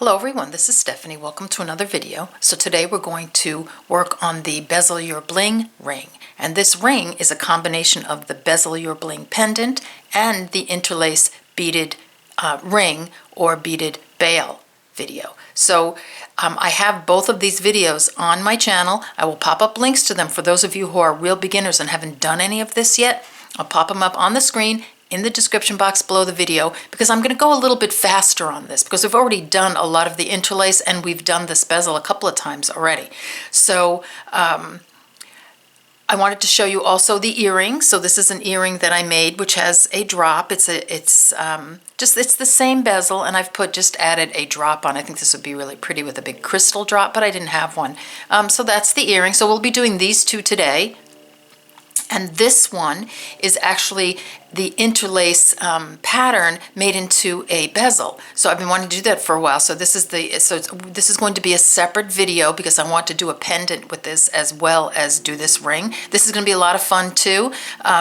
Hello everyone, this is Stephanie. Welcome to another video. So today we're going to work on the Bezel Your Bling ring. And this ring is a combination of the Bezel Your Bling pendant and the Interlace beaded ring or beaded bail video. So I have both of these videos on my channel. I will pop up links to them for those of you who are real beginners and haven't done any of this yet. I'll pop them up on the screen in the description box below the video because I'm going to go a little bit faster on this because we've already done a lot of the interlace and we've done this bezel a couple of times already. So I wanted to show you also the earring. So this is an earring that I made which has a drop. It's the same bezel and I've just added a drop on. I think this would be really pretty with a big crystal drop, but I didn't have one. So that's the earring. So we'll be doing these two today. And this one is actually the interlace pattern made into a bezel. So I've been wanting to do that for a while. So this is going to be a separate video because I want to do a pendant with this as well as do this ring. This is going to be a lot of fun too.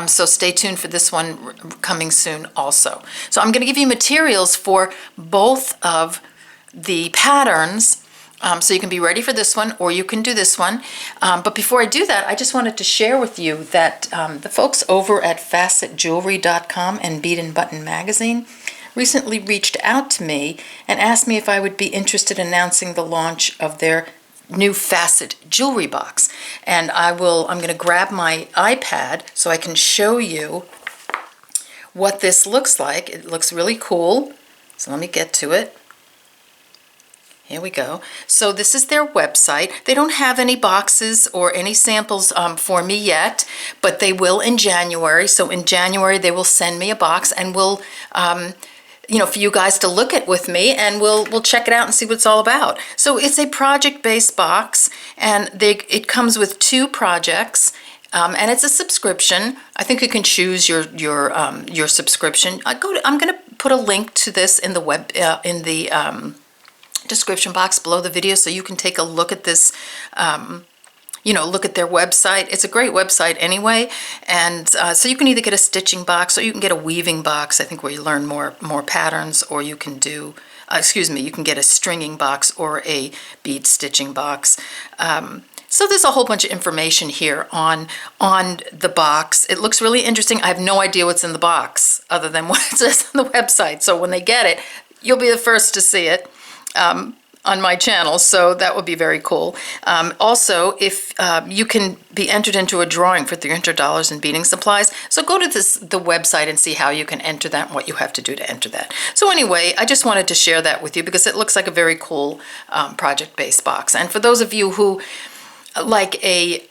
So stay tuned for this one coming soon also. So I'm going to give you materials for both of the patterns. So you can be ready for this one or you can do this one. But before I do that, I just wanted to share with you that the folks over at facetjewelry.com and Bead and Button magazine recently reached out to me and asked me if I would be interested in announcing the launch of their new facet jewelry box. And I'm going to grab my iPad so I can show you what this looks like. It looks really cool. So let me get to it. Here we go. So this is their website. They don't have any boxes or any samples for me yet, but they will in January. So in January they will send me a box and we'll, for you guys to look at with me and we'll check it out and see what it's all about. So it's a project-based box and it comes with 2 projects. And it's a subscription. I think you can choose your subscription. I'm going to put a link to this in the description box below the video so you can take a look at this, look at their website. It's a great website anyway, and so you can either get a stitching box or you can get a weaving box, I think, where you learn more patterns, or you can do, you can get a stringing box or a bead stitching box. So there's a whole bunch of information here on the box. It looks really interesting. I have no idea what's in the box other than what it says on the website. So when they get it, you'll be the first to see it on my channel, so that would be very cool. Also, if you can be entered into a drawing for $300 in beading supplies, so go to the website and see how you can enter that and what you have to do to enter that. So anyway, I just wanted to share that with you because it looks like a very cool project-based box. And for those of you who like a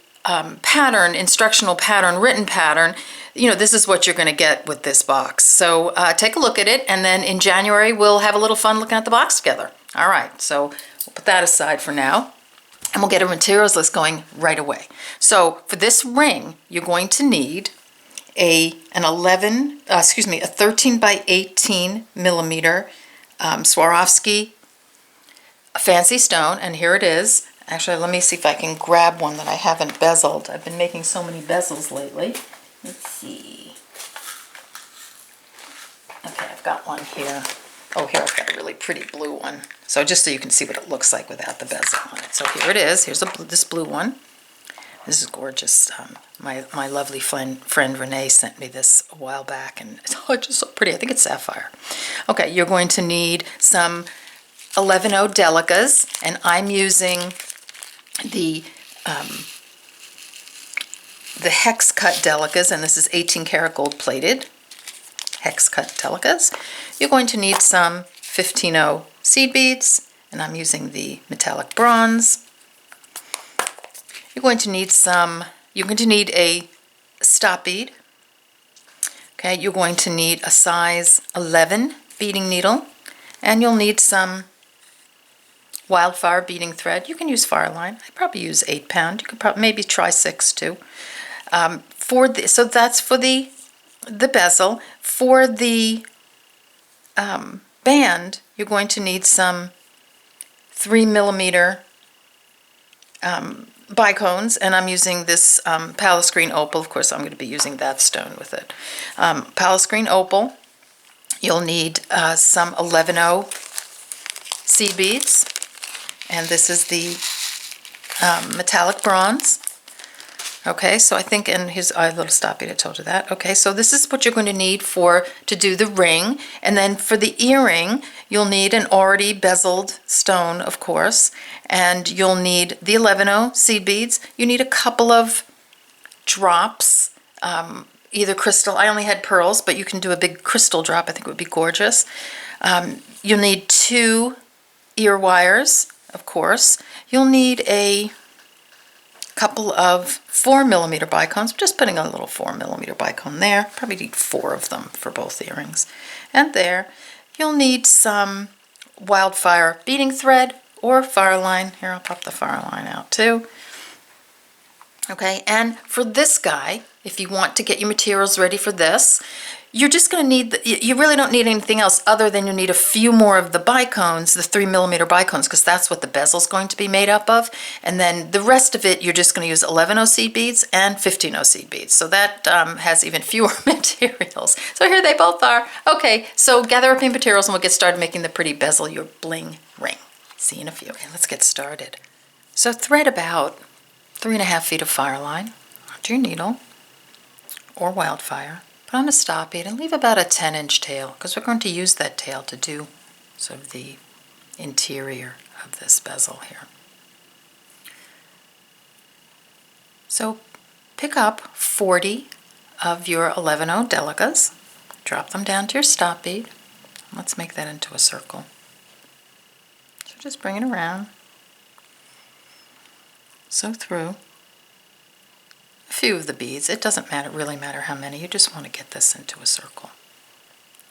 pattern, instructional pattern, written pattern, this is what you're going to get with this box. So take a look at it, and then in January we'll have a little fun looking at the box together. All right, so we'll put that aside for now, and we'll get a materials list going right away. So for this ring, you're going to need a 13 by 18 millimeter Swarovski fancy stone, and here it is. Actually, let me see if I can grab one that I haven't bezeled. I've been making so many bezels lately. Let's see. Okay, I've got one here. Oh, here I've got a really pretty blue one. So just so you can see what it looks like without the bezel on it. So here it is. Here's this blue one. This is gorgeous. My lovely friend Renee sent me this a while back, and it's just so pretty. I think it's sapphire. Okay, you're going to need some 11-0 Delicas, and I'm using the hex cut Delicas, and this is 18 karat gold plated hex cut Delicas. You're going to need some 15-0 seed beads, and I'm using the metallic bronze. You're going to need a stop bead. Okay, you're going to need a size 11 beading needle, and you'll need some Wildfire beading thread. You can use Fireline. I probably use 8-pound. You could probably maybe try 6 too. So that's for the bezel. For the band, you're going to need some 3 millimeter Bicones, and I'm using this Palace Green Opal. Of course, I'm going to be using that stone with it. Palace Green Opal. You'll need some 11-0 seed beads, and this is the metallic bronze. Okay, so I think, and here's a little stop bead, I told you that. Okay, so this is what you're going to need to do the ring, and then for the earring, you'll need an already bezeled stone, of course, and you'll need the 11-0 seed beads. You need a couple of drops, either crystal. I only had pearls, but you can do a big crystal drop. I think it would be gorgeous. You'll need 2 ear wires, of course. You'll need a couple of 4mm bicones. I'm just putting a little 4mm bicone there. Probably need 4 of them for both earrings. And there, you'll need some Wildfire beading thread or Fireline. Here, I'll pop the Fireline out too. Okay, and for this guy, if you want to get your materials ready for this, you're just going to need, you really don't need anything else other than you need a few more of the bicones, the 3mm bicones, because that's what the bezel's going to be made up of. And then the rest of it, you're just going to use 11-0 seed beads and 15-0 seed beads. So that has even fewer materials. So here they both are. Okay, so gather up your materials and we'll get started making the pretty bezel, your bling ring. See you in a few. Okay, let's get started. So thread about 3.5 feet of Fireline onto your needle or Wildfire. Put on a stop bead and leave about a 10-inch tail, because we're going to use that tail to do sort of the interior of this bezel here. So pick up 40 of your 11-0 Delicas, drop them down to your stop bead. Let's make that into a circle. So just bring it around, sew through a few of the beads. It doesn't really matter how many. You just want to get this into a circle.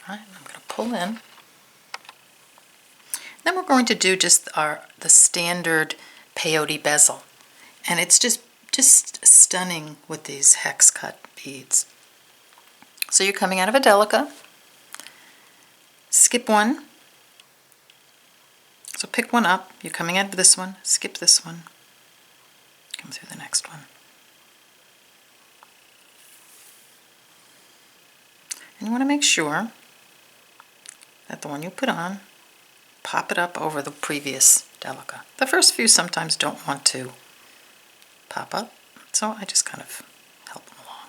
All right, I'm going to pull in. Then we're going to do just the standard peyote bezel, and it's just stunning with these hex cut beads. So you're coming out of a Delica. Skip one. So pick one up. You're coming out of this one. Skip this one. Come through the next one. And you want to make sure that the one you put on, pop it up over the previous Delica. The first few sometimes don't want to pop up, so I just kind of help them along.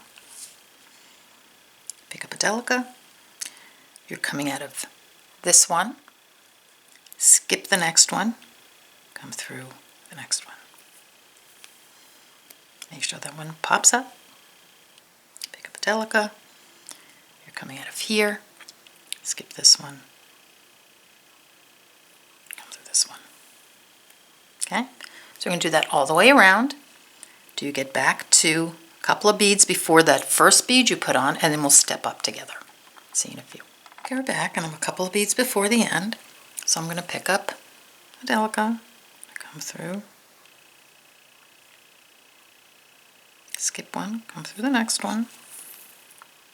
Pick up a Delica. You're coming out of this one. Skip the next one. Come through the next one. Make sure that one pops up. Pick up a Delica. Coming out of here, skip this one, come through this one. Okay, so we're going to do that all the way around. Do you get back to a couple of beads before that first bead you put on, and then we'll step up together. See you in a few. Okay, we're back, and I'm a couple of beads before the end. So I'm going to pick up a Delica, come through, skip one, come through the next one.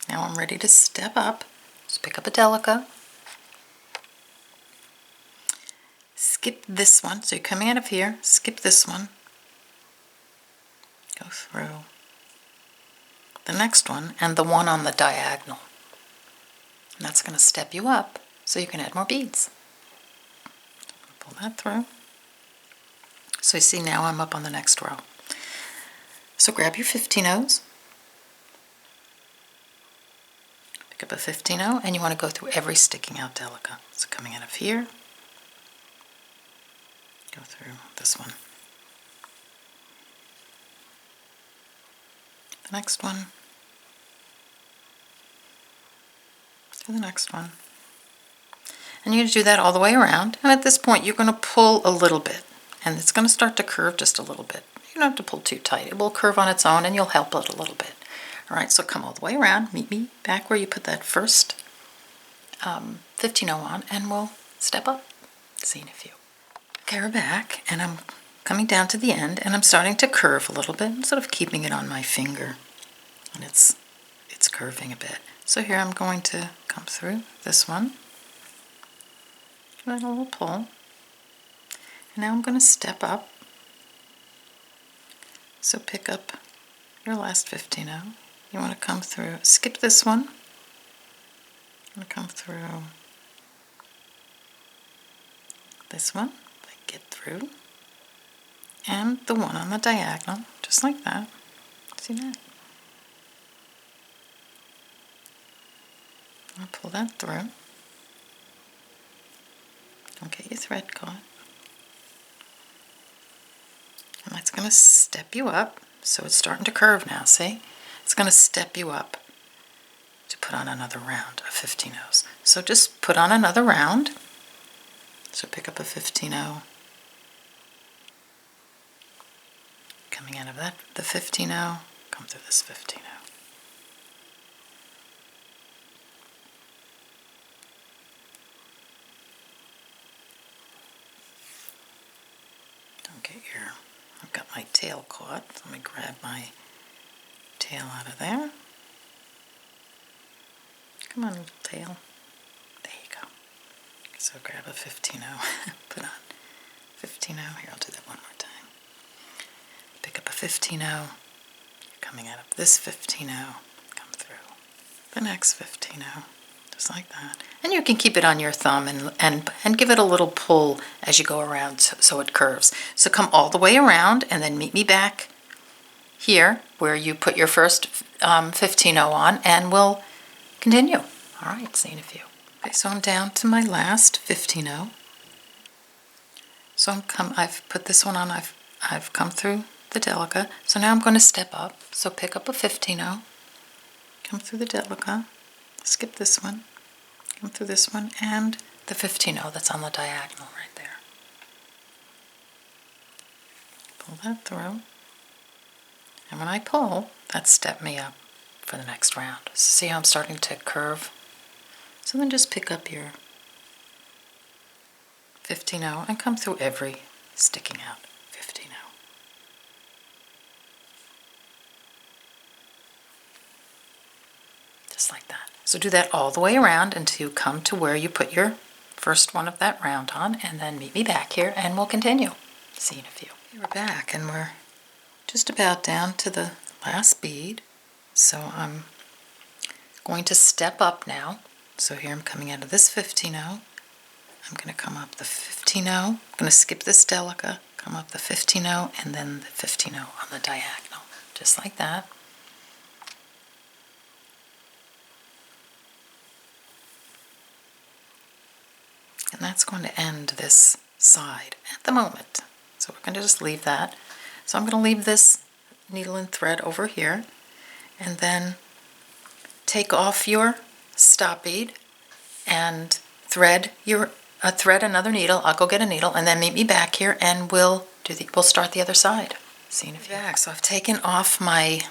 Now I'm ready to step up. Just pick up a Delica. Skip this one. So you're coming out of here. Skip this one. Go through the next one and the one on the diagonal. And that's going to step you up so you can add more beads. Pull that through. So you see now I'm up on the next row. So grab your 15-0s. Pick up a 15-0, and you want to go through every sticking out Delica. So coming out of here, go through this one, the next one, through the next one. And you're going to do that all the way around, and at this point you're going to pull a little bit, and it's going to start to curve just a little bit. You don't have to pull too tight. It will curve on its own, and you'll help it a little bit. All right, so come all the way around, meet me back where you put that first 15-0 on, and we'll step up. See you in a few. Okay, we're back, and I'm coming down to the end, and I'm starting to curve a little bit, instead of keeping it on my finger, and it's curving a bit. So here I'm going to come through this one, give it a little pull, and now I'm going to step up. So pick up your last 15-0. You want to come through, skip this one, you want to come through this one, if I get through, and the one on the diagonal, just like that. See that? I'll pull that through. Don't get your thread caught. And that's going to step you up. So it's starting to curve now, see? It's going to step you up to put on another round of 15-0s. So just put on another round. So pick up a 15-0. Coming out of that, the 15-0, come through this 15-0. Don't get your, I've got my tail caught. So let me grab my tail out of there. Come on, little tail. There you go. So grab a 15-0, put on 15-0. Here, I'll do that one more time. Pick up a 15-0. You're coming out of this 15-0. Come through the next 15-0, just like that. And you can keep it on your thumb and give it a little pull as you go around so it curves. So come all the way around and then meet me back here where you put your first 15-0 on, and we'll continue. All right, see you in a few. Okay, so I'm down to my last 15-0. So I've put this one on. I've come through the Delica. So now I'm going to step up. So pick up a 15-0, come through the Delica, skip this one, come through this one, and the 15-0 that's on the diagonal right there. Pull that through. And when I pull, that step me up for the next round. So see how I'm starting to curve? So then just pick up your 15-0 and come through every sticking out 15-0. Just like that. So do that all the way around until you come to where you put your first one of that round on, and then meet me back here and we'll continue. See you in a few. We're back and we're just about down to the last bead. So I'm going to step up now. So here I'm coming out of this 15-0. I'm going to come up the 15-0. I'm going to skip this Delica, come up the 15-0, and then the 15-0 on the diagonal. Just like that. And that's going to end this side at the moment. So we're going to just leave that. So I'm going to leave this needle and thread over here, and then take off your stop bead and thread another needle. I'll go get a needle, and then meet me back here, and we'll start the other side. See you in a few. So I've taken off my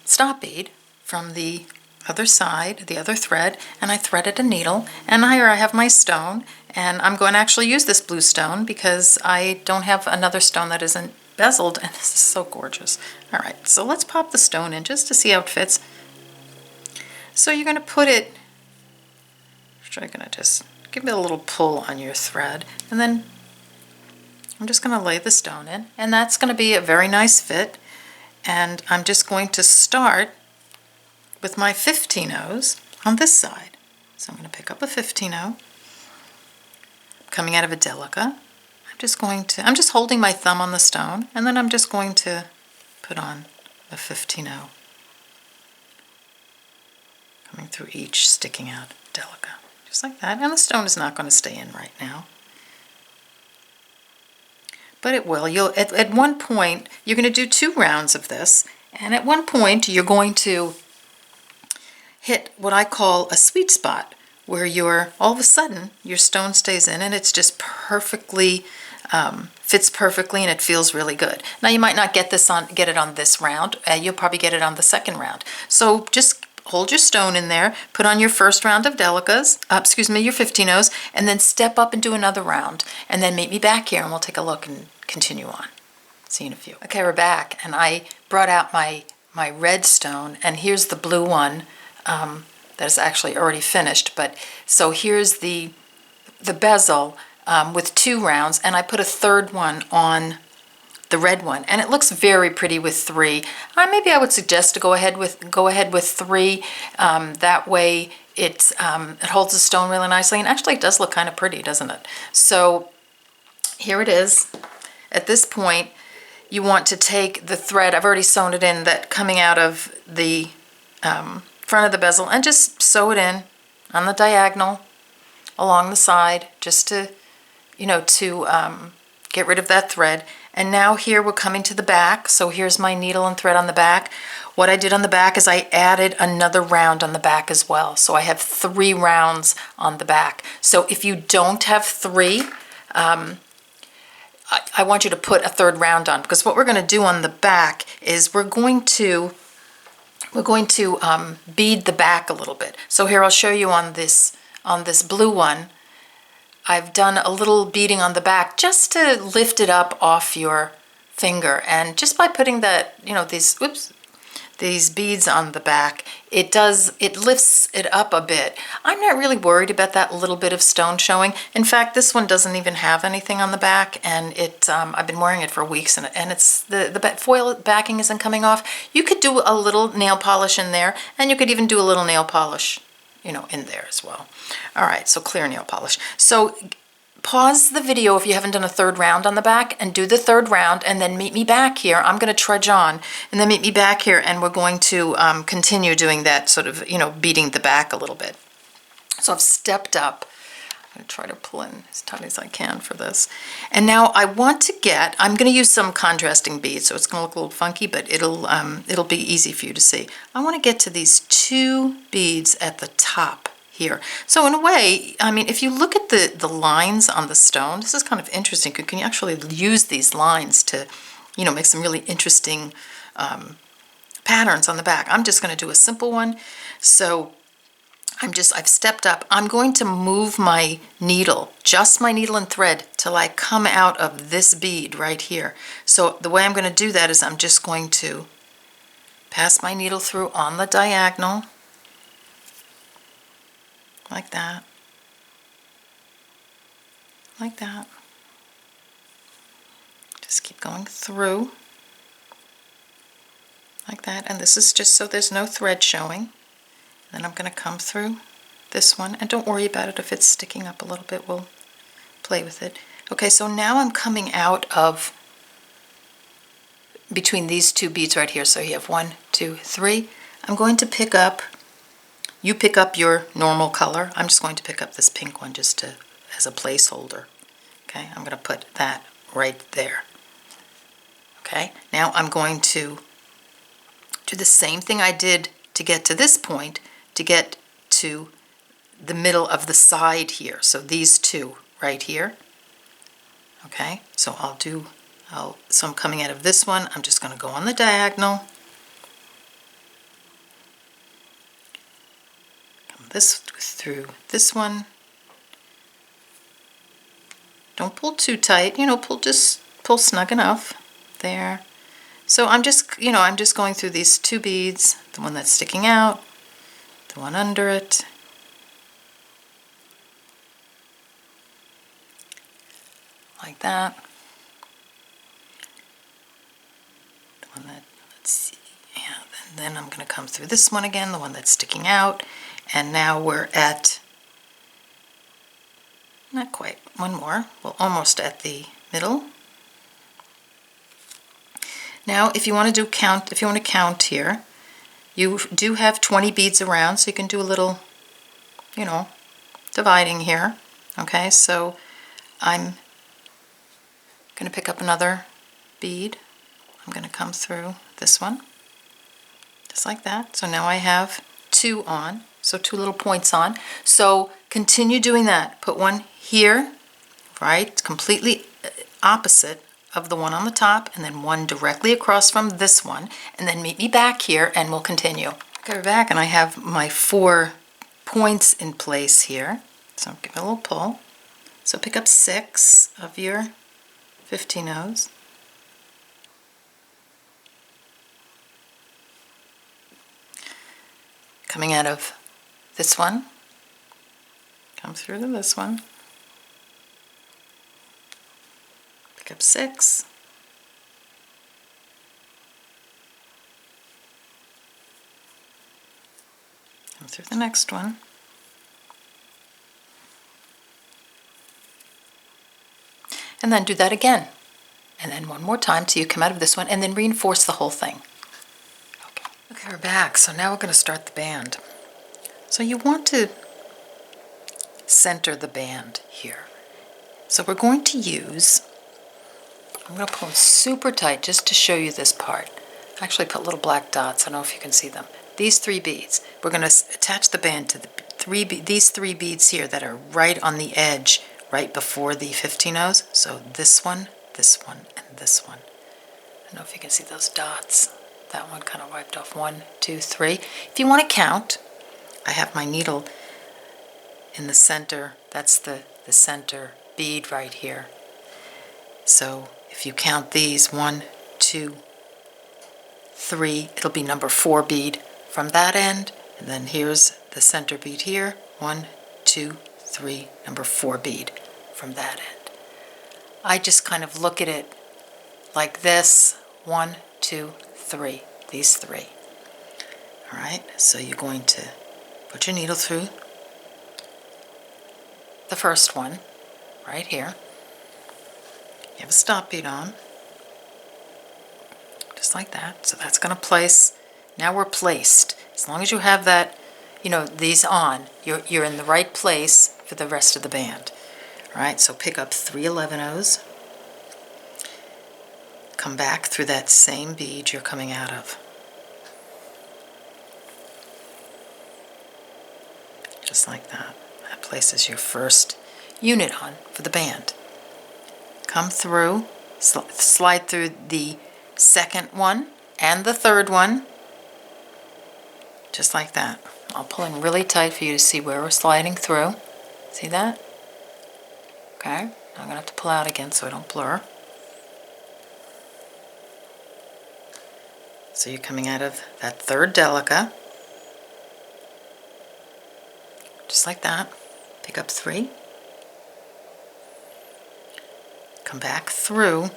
stop bead from the other side, the other thread, and I threaded a needle, and here I have my stone, and I'm going to actually use this blue stone because I don't have another stone that isn't bezeled, and this is so gorgeous. All right, so let's pop the stone in just to see how it fits. So you're going to put it, you're going to just give it a little pull on your thread, and then I'm just going to lay the stone in, and that's going to be a very nice fit. And I'm just going to start with my 15-0s on this side. So I'm going to pick up a 15-0, coming out of a Delica. I'm just holding my thumb on the stone, and then I'm just going to put on a 15-0, coming through each sticking out Delica, just like that. And the stone is not going to stay in right now, but it will. At one point, you're going to do 2 rounds of this, and at one point, you're going to hit what I call a sweet spot, where all of a sudden your stone stays in and it's just perfectly fits perfectly, and it feels really good. Now you might not get it on this round. You'll probably get it on the second round. So just hold your stone in there, put on your first round of Delicas, your 15-0s, and then step up and do another round, and then meet me back here and we'll take a look and continue on. See you in a few. Okay, we're back, and I brought out my red stone, and here's the blue one that is actually already finished. But so here's the bezel with 2 rounds, and I put a third one on the red one, and it looks very pretty with 3. Maybe I would suggest to go ahead with 3. That way it holds the stone really nicely, and actually it does look kind of pretty, doesn't it? So here it is. At this point, you want to take the thread, I've already sewn it in, that coming out of the front of the bezel, and just sew it in on the diagonal along the side, just to, you know, to get rid of that thread. And now here we're coming to the back, so here's my needle and thread on the back. What I did on the back is I added another round on the back as well, so I have 3 rounds on the back. So if you don't have 3, I want you to put a 3rd round on, because what we're going to do on the back is we're going to bead the back a little bit. So here I'll show you on this blue one. I've done a little beading on the back just to lift it up off your finger, and just by putting that, you know, these beads on the back, it lifts it up a bit. I'm not really worried about that little bit of stone showing. In fact, this one doesn't even have anything on the back, and I've been wearing it for weeks, and it's the foil backing isn't coming off. You could do a little nail polish in there, and you could even do a little nail polish, you know, in there as well. All right, so clear nail polish. So pause the video if you haven't done a 3rd round on the back, and do the 3rd round, and then meet me back here. I'm going to trudge on, and then meet me back here, and we're going to continue doing that sort of, you know, beating the back a little bit. So I've stepped up. I'm going to try to pull in as tight as I can for this. And now I want to I'm going to use some contrasting beads, so it's going to look a little funky, but it'll be easy for you to see. I want to get to these 2 beads at the top here. So in a way, I mean, if you look at the lines on the stone, this is kind of interesting. You can actually use these lines to, you know, make some really interesting patterns on the back. I'm just going to do a simple one. So I've stepped up. I'm going to move my needle, just my needle and thread, till I come out of this bead right here. So the way I'm going to do that is I'm just going to pass my needle through on the diagonal, like that, like that. Just keep going through, like that. And this is just so there's no thread showing. Then I'm going to come through this one, and don't worry about it if it's sticking up a little bit, we'll play with it. Okay, so now I'm coming out of between these 2 beads right here. So you have 1, 2, 3. I'm going to pick up, you pick up your normal color. I'm just going to pick up this pink one just as a placeholder. Okay, I'm going to put that right there. Okay, now I'm going to do the same thing I did to get to this point, to get to the middle of the side here. So these 2 right here. Okay, so so I'm coming out of this one. I'm just going to go on the diagonal. Come through this one. Don't pull too tight, you know, just pull snug enough there. So I'm just going through these 2 beads, the one that's sticking out, the one under it, like that. The one that, let's see, yeah, and then I'm going to come through this one again, the one that's sticking out, and now we're at, not quite, one more, well, almost at the middle. Now, if you want to count here, you do have 20 beads around, so you can do a little, you know, dividing here. Okay, so I'm going to pick up another bead. I'm going to come through this one, just like that. So now I have 2 on, so 2 little points on. So continue doing that. Put one here, right, completely opposite of the one on the top, and then one directly across from this one, and then meet me back here and we'll continue. Okay, we're back, and I have my 4 points in place here. So give it a little pull. So pick up 6 of your 15 O's. Coming out of this one, come through to this one. Pick up 6. Come through the next one. And then do that again. And then one more time till you come out of this one, and then reinforce the whole thing. Okay, we're back. So now we're going to start the band. So you want to center the band here. So we're going to use, I'm going to pull it super tight just to show you this part. I actually put little black dots. I don't know if you can see them. These 3 beads. We're going to attach the band to these 3 beads here that are right on the edge, right before the 15-0s. So this one, and this one. I don't know if you can see those dots. That one kind of wiped off. 1, 2, 3. If you want to count, I have my needle in the center. That's the center bead right here. So if you count these, 1, 2, 3, it'll be number 4 bead from that end. And then here's the center bead here. 1, 2, 3, number 4 bead from that end. I just kind of look at it like this. 1, 2, 3. These 3. All right, so you're going to put your needle through the first one right here. You have a stop bead on, just like that. So that's going to place. Now we're placed. As long as you have that, these on, you're in the right place for the rest of the band. All right, so pick up 3 11-0s. Come back through that same bead you're coming out of. Just like that. That places your first unit on for the band. Come through, slide through the second one and the third one, just like that. I'll pull in really tight for you to see where we're sliding through. See that? Okay, I'm going to have to pull out again so I don't blur. So you're coming out of that third Delica, just like that. Pick up 3. Come back through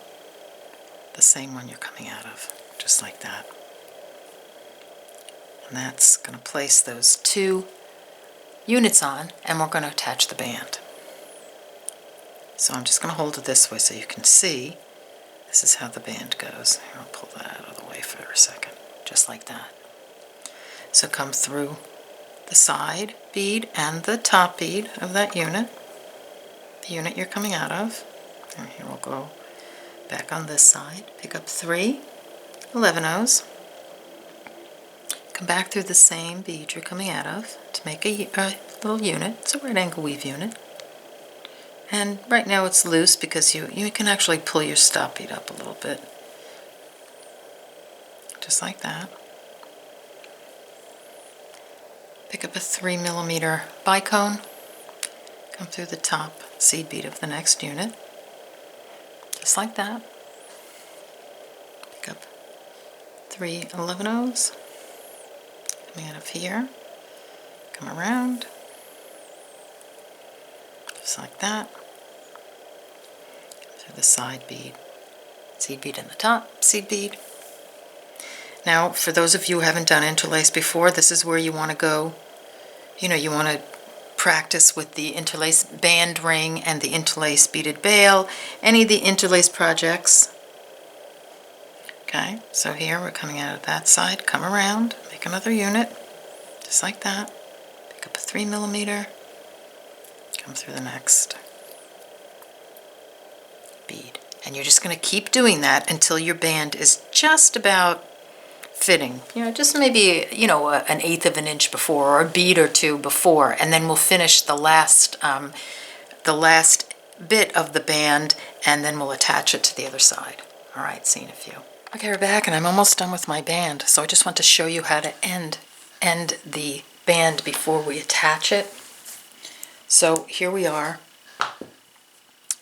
the same one you're coming out of, just like that. And that's going to place those 2 units on, and we're going to attach the band. So I'm just going to hold it this way so you can see. This is how the band goes. Here, I'll pull that out of the way for a second, just like that. So come through the side bead and the top bead of that unit, the unit you're coming out of. And here we'll go back on this side. Pick up 3 11-0s. Come back through the same bead you're coming out of to make a little unit. It's a right angle weave unit. And right now it's loose because you can actually pull your stop bead up a little bit. Just like that. Pick up a 3mm bicone. Come through the top seed bead of the next unit. Just like that. Pick up 3 11-0s. Coming out of here. Come around. Just like that. Through the side bead. Seed bead in the top, seed bead. Now, for those of you who haven't done interlace before, this is where you want to go. You want to practice with the interlace band ring and the interlace beaded bail, any of the interlace projects. Okay, so here we're coming out of that side, come around, make another unit, just like that. Pick up a 3mm, come through the next bead. And you're just going to keep doing that until your band is just about fitting, just maybe, an 1/8 of an inch before, or a bead or 2 before, and then we'll finish the last bit of the band, and then we'll attach it to the other side. All right, see you in a few. Okay, we're back, and I'm almost done with my band, so I just want to show you how to end the band before we attach it. So here we are.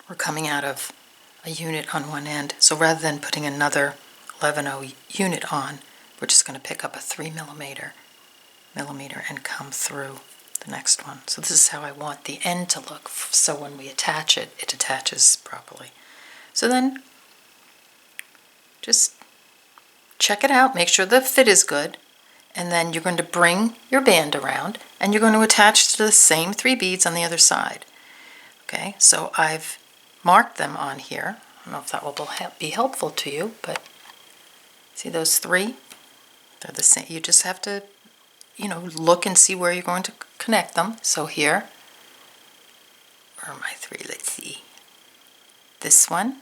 We're coming out of a unit on one end, so rather than putting another 11-0 unit on, we're just going to pick up a 3mm and come through the next one. So this is how I want the end to look, so when we attach it, it attaches properly. So then just check it out, make sure the fit is good, and then you're going to bring your band around and you're going to attach to the same 3 beads on the other side. Okay, so I've marked them on here. I don't know if that will be helpful to you, but see those three? They're the same. You just have to, you know, look and see where you're going to connect them. So here, where are my three? Let's see. This one,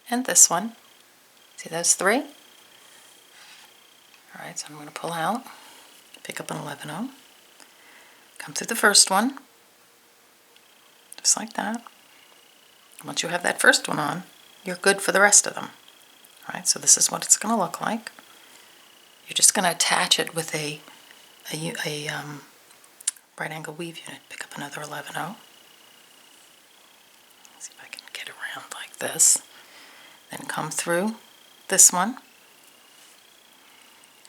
and this one. See those three? All right, so I'm going to pull out, pick up an 11-0, come through the first one, just like that. Once you have that first one on, you're good for the rest of them. All right, so this is what it's going to look like. You're just going to attach it with a right angle weave unit. Pick up another 11-0. See if I can get around like this. Then come through this one.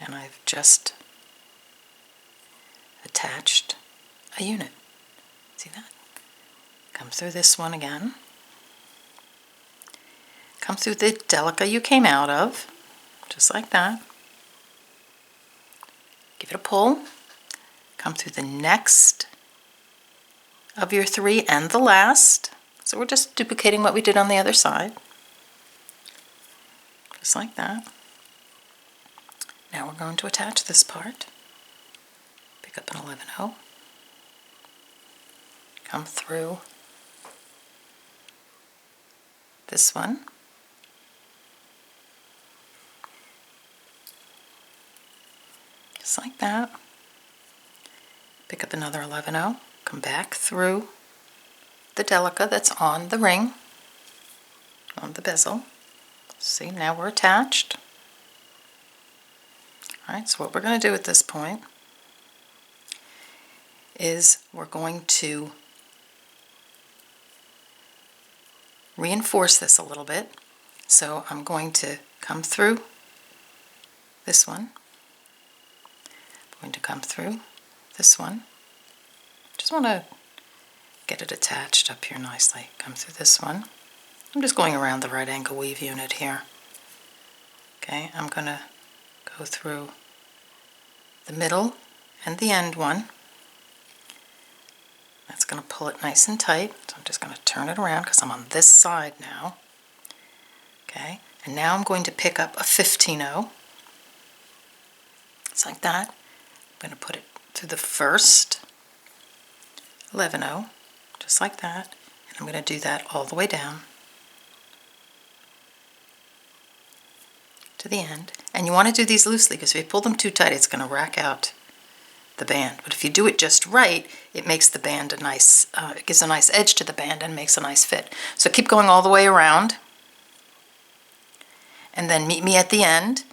And I've just attached a unit. See that? Come through this one again. Come through the Delica you came out of, just like that. Give it a pull. Come through the next of your three and the last. So we're just duplicating what we did on the other side. Just like that. Now we're going to attach this part. Pick up an 11-0. Come through this one. Just like that. Pick up another 11-0. Come back through the Delica that's on the ring, on the bezel. See, now we're attached. Alright, so what we're going to do at this point is we're going to reinforce this a little bit. So I'm going to come through this one. I'm going to come through this one. Just want to get it attached up here nicely. Come through this one. I'm just going around the right angle weave unit here. Okay, I'm going to go through the middle and the end one. That's going to pull it nice and tight. So I'm just going to turn it around because I'm on this side now. Okay, and now I'm going to pick up a 15-0. It's like that. I'm going to put it through the first 11-0, just like that. And I'm going to do that all the way down to the end. And you want to do these loosely because if you pull them too tight, it's going to rack out the band. But if you do it just right, it makes the band a nice, it gives a nice edge to the band and makes a nice fit. So keep going all the way around. And then meet me at the end.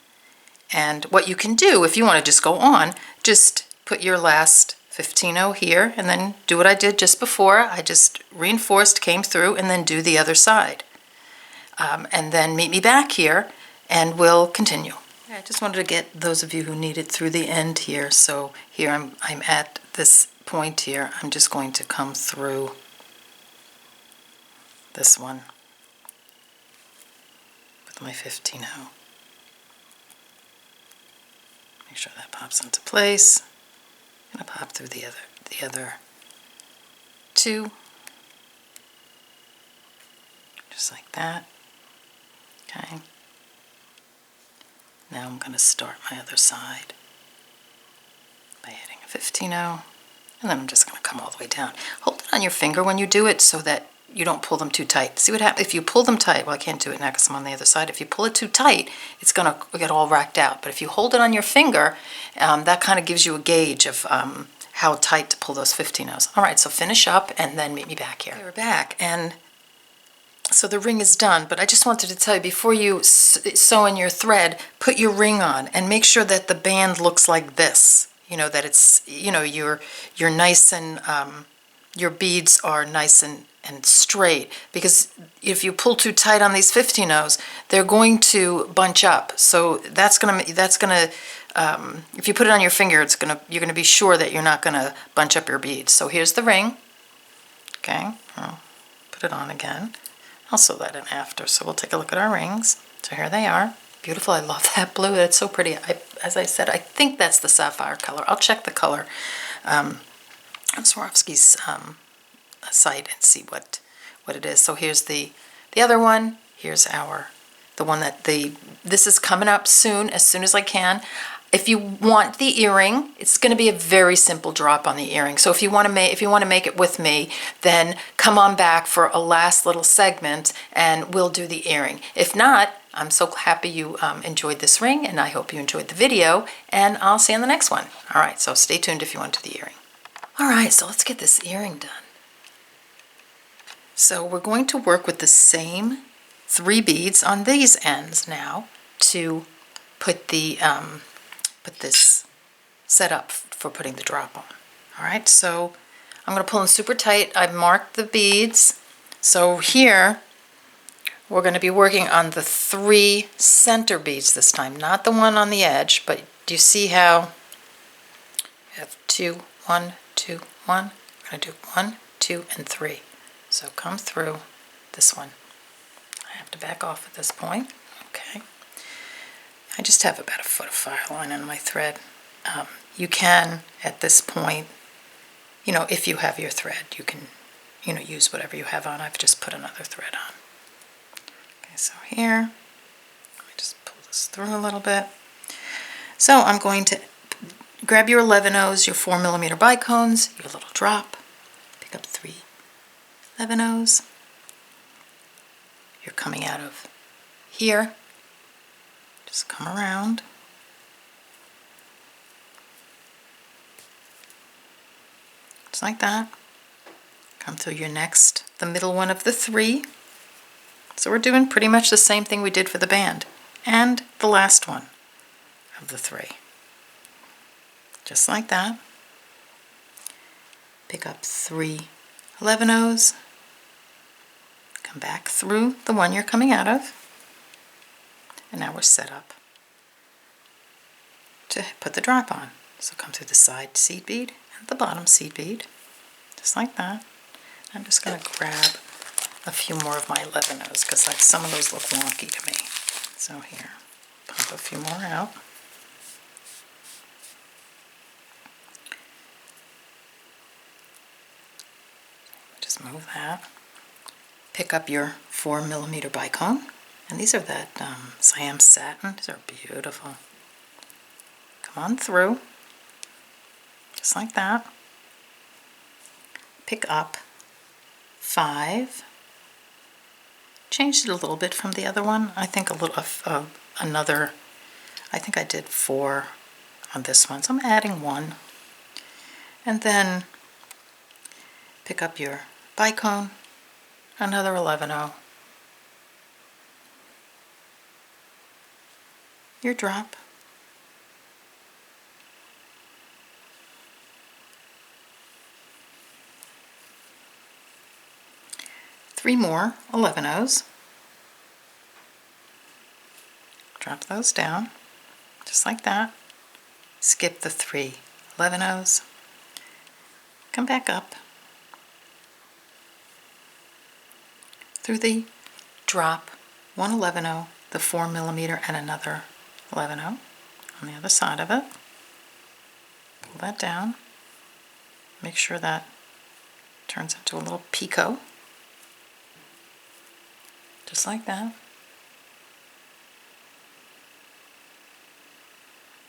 And what you can do, if you want to just go on, just put your last 15-0 here, and then do what I did just before. I just reinforced, came through, and then do the other side. And then meet me back here, and we'll continue. I just wanted to get those of you who need it through the end here. So here I'm at this point here. I'm just going to come through this one with my 15-0. Make sure that pops into place. I'm going to pop through the other two, just like that. Okay. Now I'm going to start my other side by hitting a 15-0, and then I'm just going to come all the way down. Hold it on your finger when you do it so that you don't pull them too tight. See what happens? If you pull them tight, well, I can't do it now because I'm on the other side. If you pull it too tight, it's going to get all racked out. But if you hold it on your finger, that kind of gives you a gauge of how tight to pull those 15-0s. All right, so finish up and then meet me back here. Okay, we're back, and so the ring is done, but I just wanted to tell you, before you sew in your thread, put your ring on and make sure that the band looks like this. You know, that it's, you know, you're nice and, your beads are nice and straight, because if you pull too tight on these 15-0s, they're going to bunch up. So that's gonna if you put it on your finger, you're gonna be sure that you're not gonna bunch up your beads. So here's the ring. Okay, I'll put it on again. I'll sew that in after. So we'll take a look at our rings. So here they are. Beautiful. I love that blue. It's so pretty. As I said, I think that's the sapphire color. I'll check the color on Swarovski's site and see what what it is. So here's the other one. Here's the one that this is coming up soon as I can. If you want the earring, it's going to be a very simple drop on the earring. So if you want to make it with me, then come on back for a last little segment and we'll do the earring. If not, I'm so happy you enjoyed this ring, and I hope you enjoyed the video, and I'll see you in the next one. All right, so stay tuned if you want to do the earring. All right, so let's get this earring done. So we're going to work with the same 3 beads on these ends now to put this set up for putting the drop on. All right, so I'm going to pull in super tight. I've marked the beads. So here we're going to be working on the 3 center beads this time, not the one on the edge, but do you see how we have 2, 1, 2, 1? I'm going to do 1, 2, and 3. So come through this one. I have to back off at this point. Okay. I just have about a foot of Fireline in my thread. You can, at this point, if you have your thread, you can, use whatever you have on. I've just put another thread on. Okay, so here, let me just pull this through a little bit. So I'm going to grab your 11/0s, your 4mm bicones, your little drop, pick up 3 11/0s. You're coming out of here. Just come around. Just like that. Come through your the middle one of the 3. So we're doing pretty much the same thing we did for the band. And the last one of the 3. Just like that. Pick up 3 11/0s. Come back through the one you're coming out of. And now we're set up to put the drop on. So come through the side seed bead and the bottom seed bead, just like that. I'm just going to grab a few more of my 11/0s because some of those look wonky to me. So here, pop a few more out. Just move that. Pick up your 4mm bicone. And these are that Siam satin. These are beautiful. Come on through, just like that. Pick up 5. Changed it a little bit from the other one. I think I think I did 4 on this one, so I'm adding 1. And then pick up your bicone, another 11/0. Your drop. Three more 11/0s. Drop those down, just like that. Skip the 3 11/0s. Come back up through the drop, 1 11/0, the 4mm, and another 11/0 on the other side of it. Pull that down. Make sure that turns into a little picot. Just like that.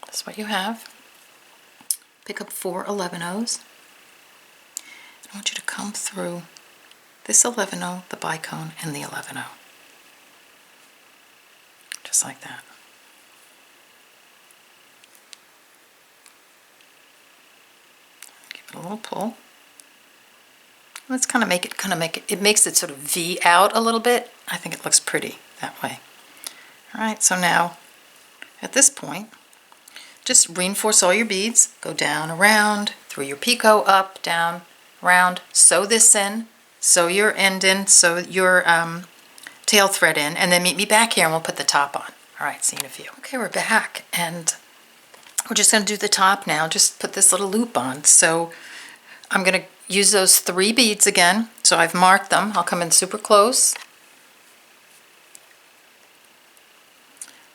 That's what you have. Pick up 4 11/0s. I want you to come through this 11/0, the bicone, and the 11/0. Just like that. Give it a little pull. Let's kind of make it, it makes it sort of V out a little bit. I think it looks pretty that way. All right, so now at this point, just reinforce all your beads. Go down, around, through your picot, up, down, around. Sew this in, sew your end in, sew your tail thread in, and then meet me back here and we'll put the top on. All right, see you in a few. Okay, we're back, and we're just going to do the top now. Just put this little loop on. So I'm going to use those 3 beads again. So I've marked them. I'll come in super close.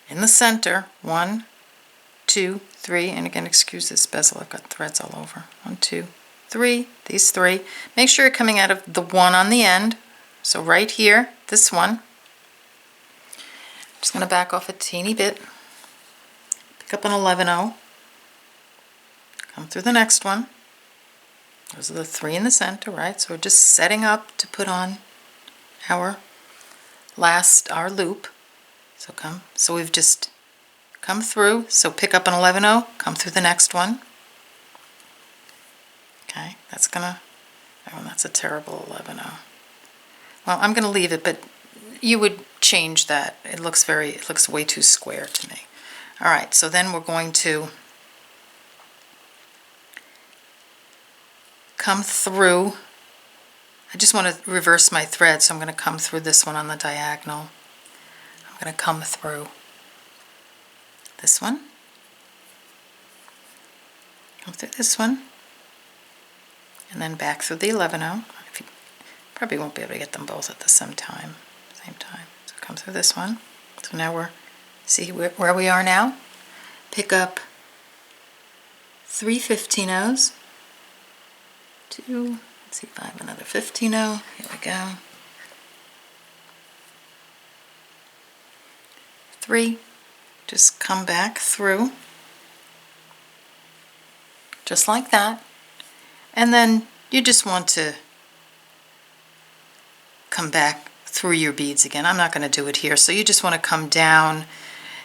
In the center, 1, 2, 3, and again, excuse this bezel, I've got threads all over. 1, 2, 3, these 3. Make sure you're coming out of the one on the end, So right here, this one, I'm just going to back off a teeny bit, pick up an 11-0, come through the next one. Those are the 3 in the center, right? So we're just setting up to put on our loop. So we've just come through. So pick up an 11-0, come through the next one. Okay, that's a terrible 11-0. Well, I'm gonna leave it, but you would change that. It looks way too square to me. All right, so then we're going to come through. I just want to reverse my thread, so I'm going to come through this one on the diagonal. I'm going to come through this one, come through this one, and then back through the 11-0. Probably won't be able to get them both at the same time. So come through this one. So now see where we are now? Pick up 3 15-0s. 2, let's see if I have another 15-0. Here we go. 3, just come back through, just like that. And then you just want to come back through your beads again. I'm not going to do it here. So you just want to come down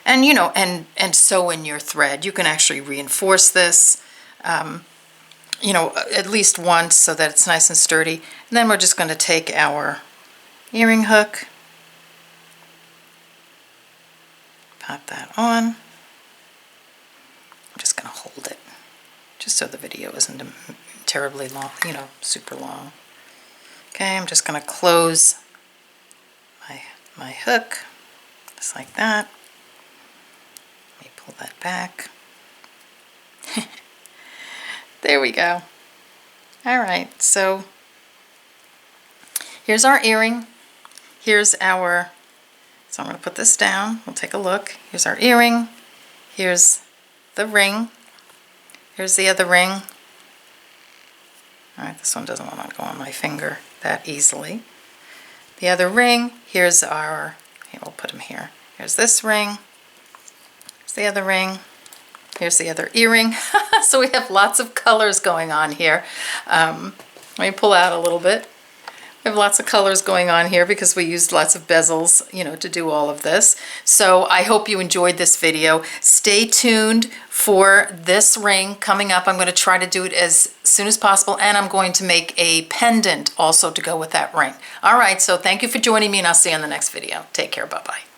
and, you know, and sew in your thread. You can actually reinforce this. You know, at least once so that it's nice and sturdy. And then we're just going to take our earring hook, pop that on. I'm just going to hold it just so the video isn't terribly long, you know, super long. Okay, I'm just going to close my hook just like that. Let me pull that back. There we go. All right, so here's our earring. Here's our, so I'm going to put this down. We'll take a look. Here's our earring. Here's the ring. Here's the other ring. All right, this one doesn't want to go on my finger that easily. The other ring, here's our, here, we'll put them here. Here's this ring. Here's the other ring. Here's the other earring. So we have lots of colors going on here. Let me pull out a little bit. We have lots of colors going on here because we used lots of bezels, you know, to do all of this. So I hope you enjoyed this video. Stay tuned for this ring coming up. I'm going to try to do it as soon as possible, and I'm going to make a pendant also to go with that ring. All right, so thank you for joining me, and I'll see you in the next video. Take care. Bye-bye.